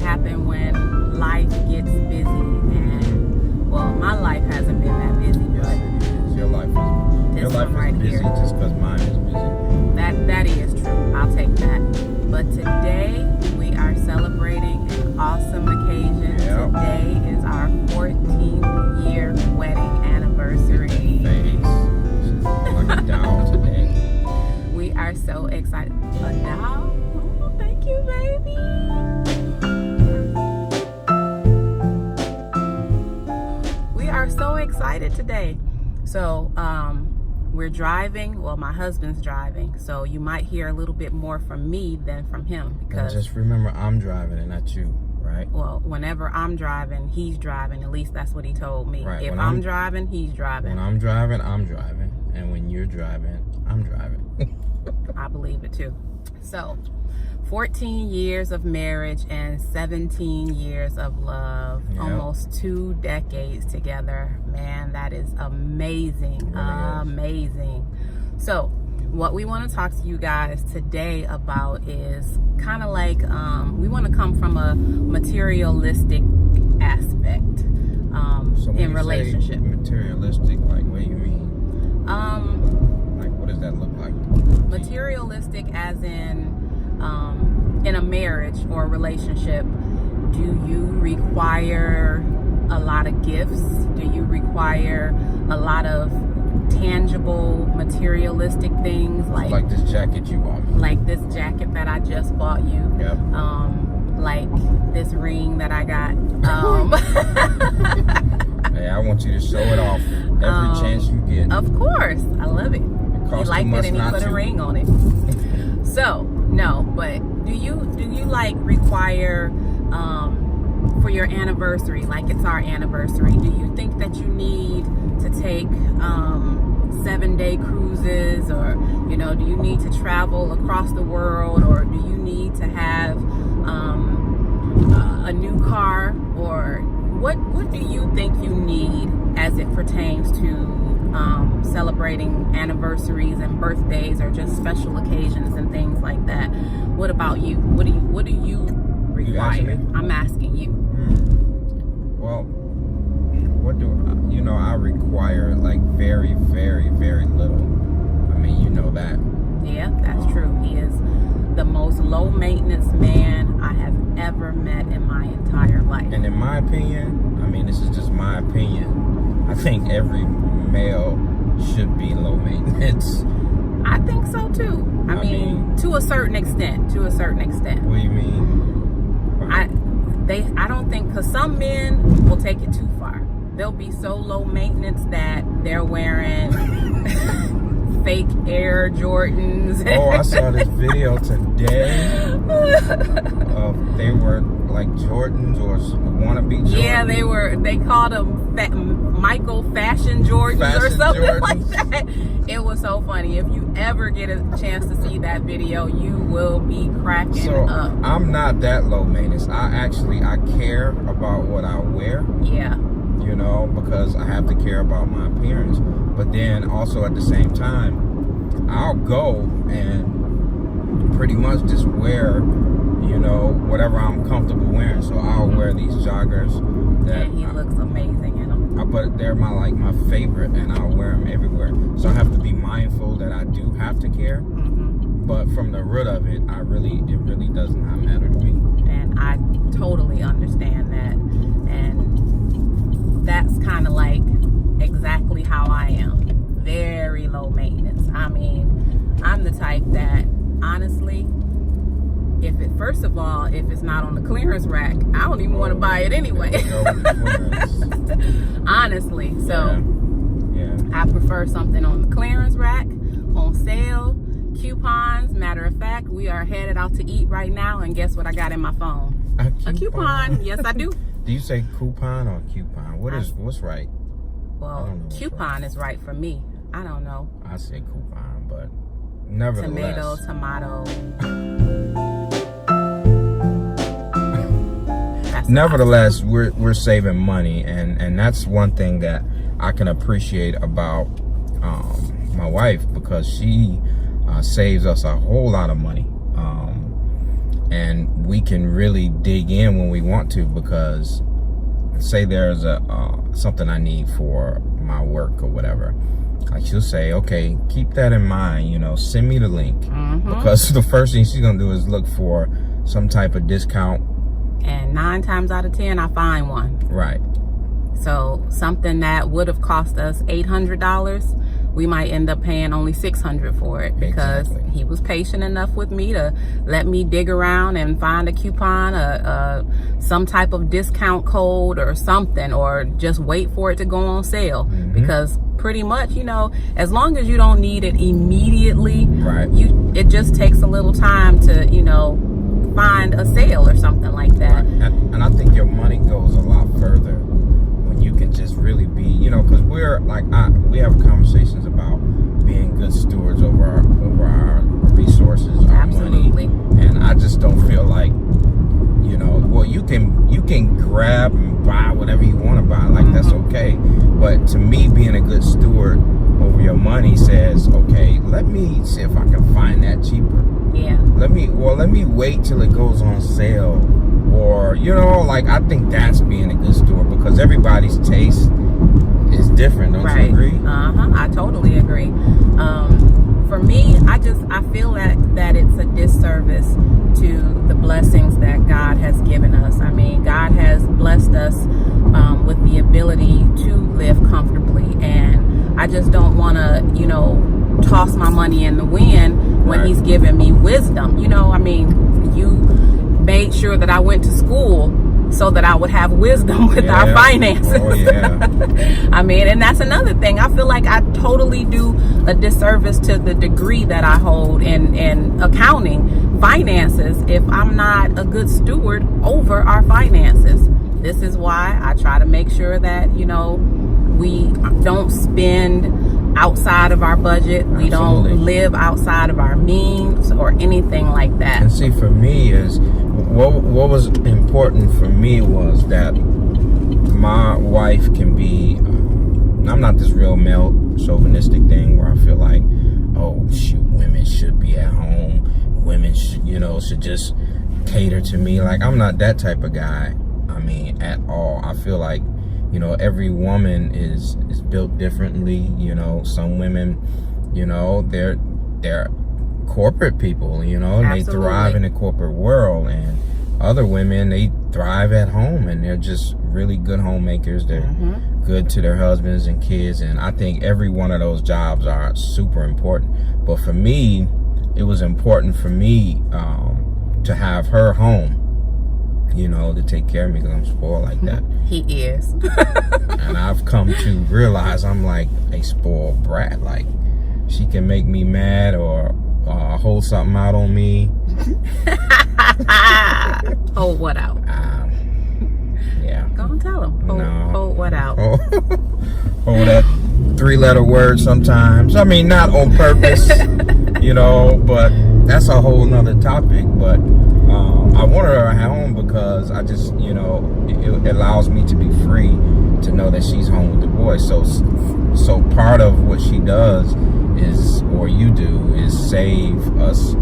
happen when life gets busy. And, well, my life hasn't been that busy, but your life is busy just because mine is busy. That is true. I'll take that. But today we are celebrating an awesome occasion. Yep. Today is our 14th year wedding anniversary. Like a doll today. We are so excited. A doll? Oh, thank you, baby. We are so excited today. So, we're driving. Well, my husband's driving, so you might hear a little bit more from me than from him because. And just remember, I'm driving and not you, right? Well, whenever I'm driving, he's driving. At least that's what he told me. Right. If I'm driving, he's driving. When I'm driving, I'm driving, and when you're driving, I'm driving. I believe it too. So, 14 years of marriage and 17 years of love. Yep. Almost 2 decades together. Man, that is amazing. Really amazing. So, what we want to talk to you guys today about is kind of like, we want to come from a materialistic aspect so in relationship. Materialistic, like, what do you mean? Like, what does that look like? Materialistic as in a marriage or a relationship, do you require a lot of gifts? Do you require a lot of tangible materialistic things like this jacket you bought me? Like this jacket that I just bought you. Yep. Like this ring that I got. Hey, I want you to show it off every chance you get. Of course. I love it. He liked it and he put a ring on it. So, no, but do you like require for your anniversary, like it's our anniversary, do you think that you need to take 7-day cruises, or do you need to travel across the world, or do you need to have a new car, or what do you think you need as it pertains to celebrating anniversaries and birthdays or just special occasions and things like that? What about you? What do you require? I'm asking you. Well, what do I require? Like very, very, very little. I mean, you know that. Yeah, that's true. He is the most low maintenance man I have ever met in my entire life. And in my opinion, I mean, this is just my opinion, I think every male should be low maintenance. I think so too. I mean, to a certain extent. What do you mean? I don't think, because some men will take it too far. They'll be so low maintenance that they're wearing fake Air Jordans. Oh, I saw this video today of they were like Jordans or wannabe Jordans. Yeah, they called them Michael Fashion Jordans or something like that. It was so funny. If you ever get a chance to see that video, you will be cracking up. I'm not that low maintenance. I care about what I wear. Yeah. Because I have to care about my appearance. But then also at the same time, I'll go and pretty much just wear, whatever I'm comfortable wearing. So I'll wear these joggers. And he looks amazing in them. But they're my favorite, and I'll wear them everywhere. So I have to be mindful that I do have to care. Mm-hmm. But from the root of it, it really does not matter to me. And I totally understand that. And that's kind of like exactly how I am. Very low maintenance. I mean, I'm the type that, honestly, if it's not on the clearance rack, I don't even want to buy it anyway. Honestly. So, yeah. I prefer something on the clearance rack, on sale, coupons. Matter of fact, we are headed out to eat right now, and guess what I got in my phone? A coupon. Yes, I do. Do you say coupon or coupon? What's right? Well, coupon is right for me. I don't know. I say coupon, but nevertheless. Tomato. Nevertheless, we're saving money, and that's one thing that I can appreciate about my wife, because she saves us a whole lot of money. and we can really dig in when we want to, because say there's something I need for my work or whatever. Like, she'll say, okay, keep that in mind, send me the link. Because the first thing she's gonna do is look for some type of discount. And 9 times out of 10, I find one. Right. So something that would have cost us $800, we might end up paying only $600 for it, because he was patient enough with me to let me dig around and find a coupon, some type of discount code or something, or just wait for it to go on sale. Because pretty much, as long as you don't need it immediately, right, it just takes a little time to, find a sale or something like that. Right. And I think your money goes a lot further when you can just really be, because we're like, we have conversations about being good stewards over our resources, our Absolutely. money. And I just don't feel like, well, you can grab and buy whatever you want to buy, like that's okay. But to me, being a good steward over your money says, okay, let me see if I can find that cheaper. Yeah. Let me wait till it goes on sale, or I think that's being a good steward, because everybody's taste is different. Don't you agree? I totally agree. For me, I feel that it's a disservice to the blessings that God has given us. I mean, God has blessed us with the ability to live comfortably, and I just don't want to, toss my money in the wind when He's given me wisdom. You made sure that I went to school so that I would have wisdom with our finances. Oh, yeah. And that's another thing. I feel like I totally do a disservice to the degree that I hold in accounting, finances, if I'm not a good steward over our finances. This is why I try to make sure that, we don't spend outside of our budget. Absolutely. We don't live outside of our means or anything like that. And see, for me, what was important for me was that my wife can be, I'm not this real male chauvinistic thing where I feel like, oh shoot, women should be at home, women should just cater to me. Like, I'm not that type of guy, at all. I feel like, every woman is built differently. Some women, they're corporate people, they thrive in the corporate world, and other women, they thrive at home, and they're just really good homemakers. They're good to their husbands and kids, and I think every one of those jobs are super important. But for me, it was important for me to have her home, to take care of me, because I'm spoiled like that. He is. And I've come to realize I'm like a spoiled brat. Like, she can make me mad or hold something out on me. Hold what out? Yeah. Go and tell him. Hold what out? Hold that 3-letter word sometimes. Not on purpose, but that's a whole nother topic. But I wanted her at home because I just, it allows me to be free to know that she's home with the boys. So part of what she does is, or you do, is save us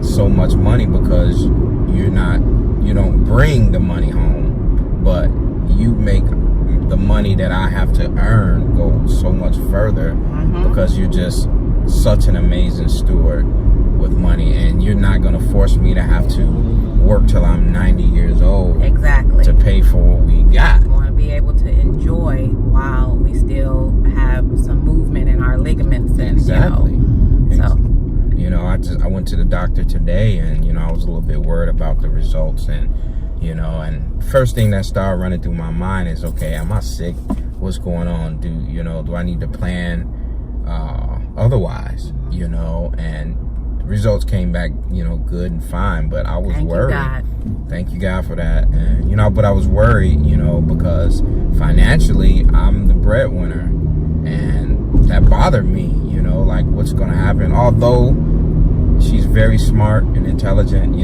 so much money, because you don't bring the money home, but you make the money that I have to earn go so much further, because you're just such an amazing steward with money, and you're not going to force me to have to work till I'm 90 years old. Exactly. To pay for what we got. We want to be able to enjoy while we still have some movement in our ligaments, and exactly. So I went to the doctor today, and I was a little bit worried about the results, and and first thing that started running through my mind is, okay, am I sick? What's going on? Do I need to plan otherwise? And the results came back, good and fine, but I was worried. Thank you, God, for that. And but I was worried, because financially I'm the breadwinner, and that bothered me, like what's going to happen. Although she's very smart and intelligent,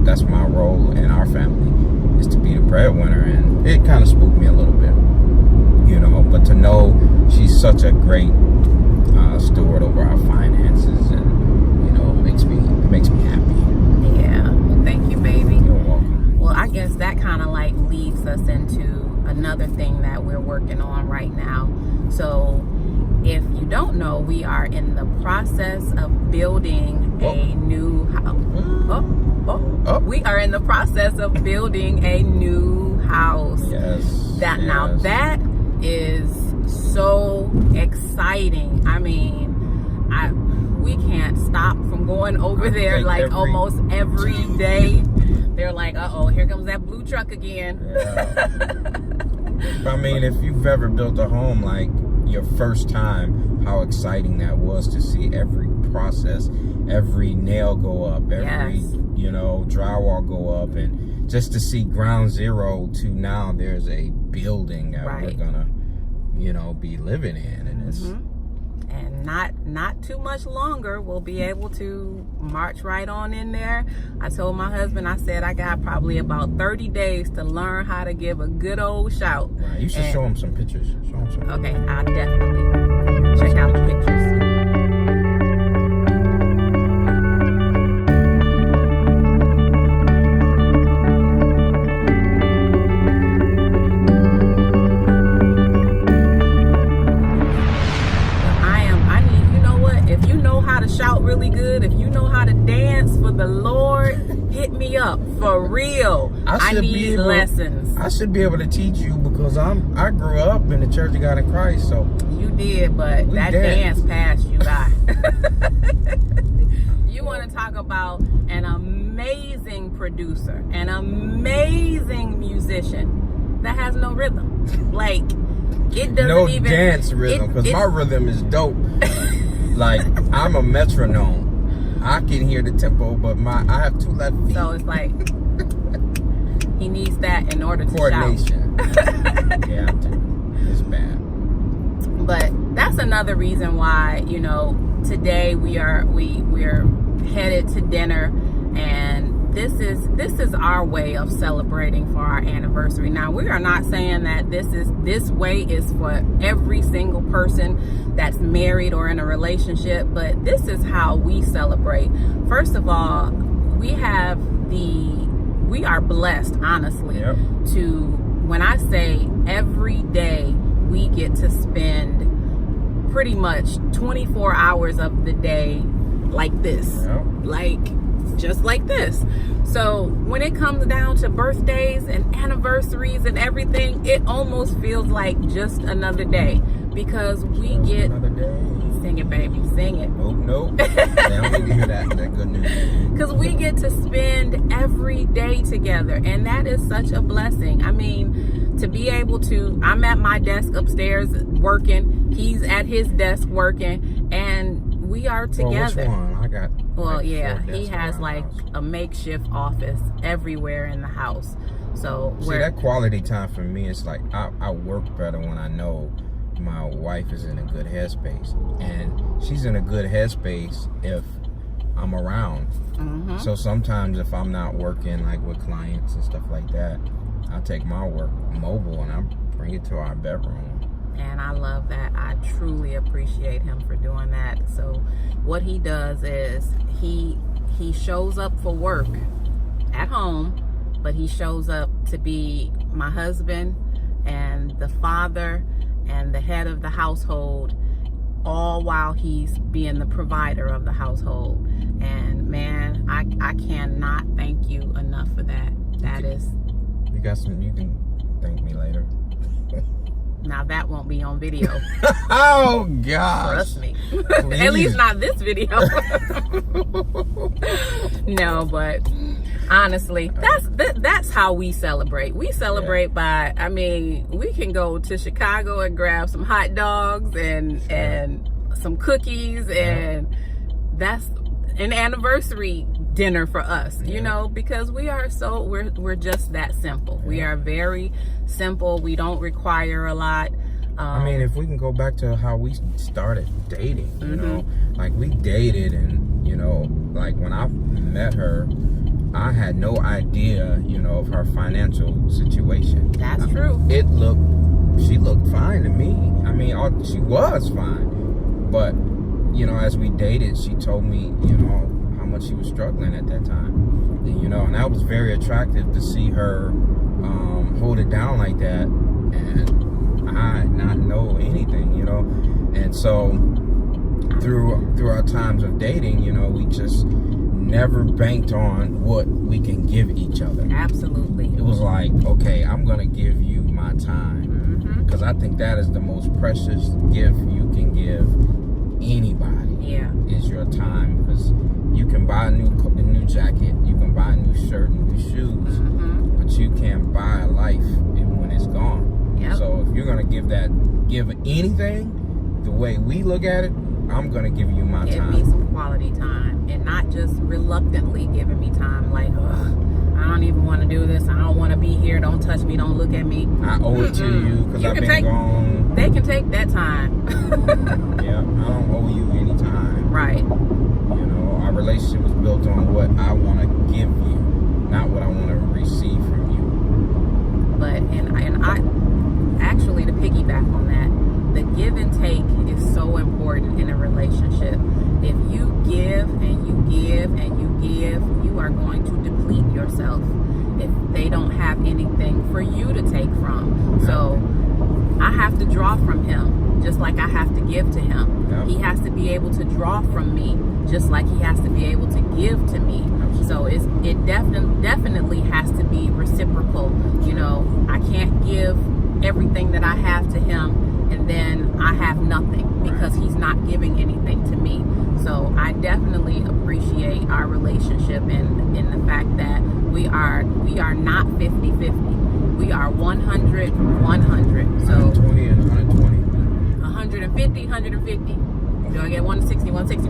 that's my role in our family, is to be the breadwinner, and it kind of spooked me a little bit, but to know she's such a great steward over our finances, and it makes me happy. Yeah. Well, thank you, I guess that kind of like leads us into another thing that we're working on right now. So if you don't know, we are in the process of building a new house. We are in the process of building a new house. Now that is so exciting. I mean, we can't stop from going over there like almost every day. They're like, uh-oh, here comes that blue truck again. I mean, if you've ever built a home, like your first time, how exciting that was to see every process, every nail go up, every drywall go up, and just to see ground zero to now there's a building that we're gonna be living in, and it's and not too much longer we'll be able to march right on in there. I told my husband, I said I got probably about 30 days to learn how to give a good old shout. Right. You should show him some pictures. Show him some. Okay, I'll definitely check out the pictures. Shout really good. If you know how to dance for the Lord, hit me up for real. I need lessons. I should be able to teach you because I grew up in the Church of God in Christ. So you did, but that dance passed you by. You want to talk about an amazing producer, an amazing musician that has no rhythm. Like it doesn't even dance rhythm because my rhythm is dope. Like, I'm a metronome. I can hear the tempo, but I have two left feet. So it's like, he needs that in order to coordination. Yeah, it's bad. But that's another reason why, today we're headed to dinner, and this is our way of celebrating for our anniversary. Now, we are not saying that this way is for every single person that's married or in a relationship, but this is how we celebrate. First of all, we are blessed, honestly, to, when I say every day we get to spend pretty much 24 hours of the day like this, just like this. So when it comes down to birthdays and anniversaries and everything, it almost feels like just another day, because we get another day. Sing it, baby, sing it. Nope. They don't need to hear that good news. Because we get to spend every day together, and that is such a blessing. I mean, to be able to, I'm at my desk upstairs working, he's at his desk working, and we are together. Which one? I got. Well, yeah, he has like a makeshift office everywhere in the house. So see, that quality time for me is like I work better when I know my wife is in a good headspace, and she's in a good headspace if I'm around. So sometimes if I'm not working like with clients and stuff like that, I take my work mobile and I bring it to our bedroom. And I love that. I truly appreciate him for doing that. So what he does is he shows up for work at home, but he shows up to be my husband and the father and the head of the household, all while he's being the provider of the household. And man, I cannot thank you enough for that. That is. You can thank me later. Now that won't be on video. Oh gosh. Trust me. At least not this video. No, but honestly, that's how we celebrate. We celebrate by, I mean, we can go to Chicago and grab some hot dogs and some cookies, and that's an anniversary dinner for us, because we are we're just that simple. We are very simple. We don't require a lot. I mean, if we can go back to how we started dating, like we dated, and like when I met her, I had no idea, of her financial situation. That's true. She looked fine to me. I mean, she was fine, but as we dated, she told me, how much she was struggling at that time, you know, and that was very attractive to see her hold it down like that, and I not know anything, you know. And so through our times of dating, you know, we just never banked on what we can give each other. Absolutely. It was like, okay, I'm gonna give you my time, because I think that is the most precious gift you can give anybody. Yeah, is your time, because you can buy a new jacket, you can buy a new shirt and new shoes, but you can't buy a life when it's gone. Yep. So if you're gonna give anything, the way we look at it, I'm gonna give you my time. Give me some quality time, and not just reluctantly giving me time. Like, I don't even want to do this. I don't want to be here. Don't touch me. Don't look at me. I owe it to you because I've been gone. They can take that time. Yeah, I don't owe you any time. Right. You know, our relationship was built on what I want to give you, not what I want to receive from you. But and I actually, to piggyback on that, the give and take is so important in a relationship. If you give and you give and you give, you are going to deplete yourself if they don't have anything for you to take from. So I have to draw from him just like I have to give to him. Yep. He has to be able to draw from me just like he has to be able to give to me. So it definitely has to be reciprocal. You know, I can't give everything that I have to him and then I have nothing because he's not giving anything to me. So I definitely appreciate our relationship and in the fact that we are not 50-50. We are 100-100. So 120 and 120. 150, 150. Do I get 160, 160?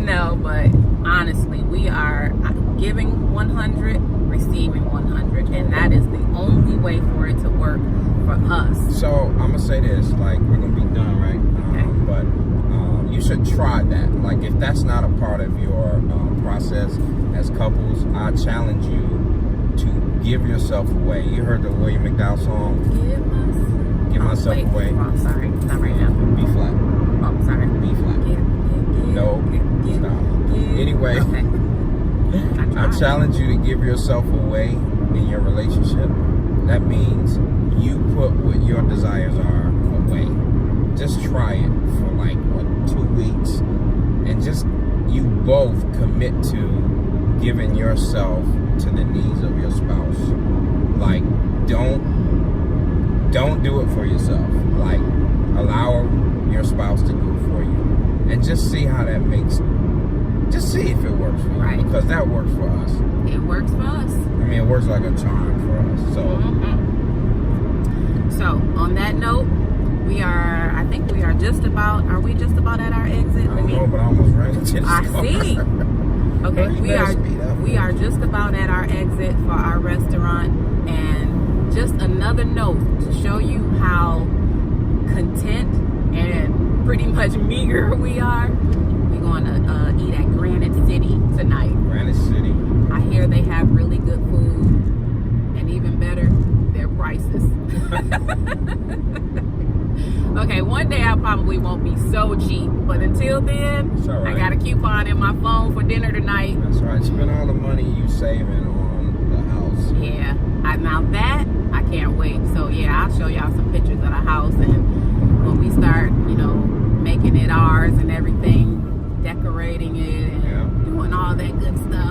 No, but honestly, we are giving 100, receiving 100, and that is the only way for it to work for us. So I'm gonna say this, like, we're gonna be done, right? Okay. But you should try that. Like, if that's not a part of your process as couples, I challenge you to give yourself away. You heard the William McDowell song? Give myself away. Oh, sorry, not right now. B flat. Oh, sorry. B flat. No, stop. Anyway, Okay. I challenge you to give yourself away in your relationship. That means you put what your desires are away. Just try it for like 2 weeks, and just you both commit to giving yourself to the needs of your spouse. Like, don't do it for yourself. Like, allow your spouse to do it for you, and just see how that makes. Just see if it works for you, right? Because that works for us. It works for us. I mean, it works like a charm for us. So, So on that note, I think we are just about. Are we just about at our exit? I don't know, but I almost ran into this I car. see. Okay, we are just about at our exit for our restaurant, and just another note to show you how content and pretty much meager we are. We're going to eat at Granite City tonight. Granite City. I hear they have really good food, and even better, their prices. Okay, one day I probably won't be so cheap, but until then, It's all right. I got a coupon in my phone for dinner tonight. That's right. Spend all the money you saving on the house. Yeah, now that I can't wait. So yeah, I'll show y'all some pictures of the house, and when we start, making it ours and everything, decorating it and doing all that good stuff.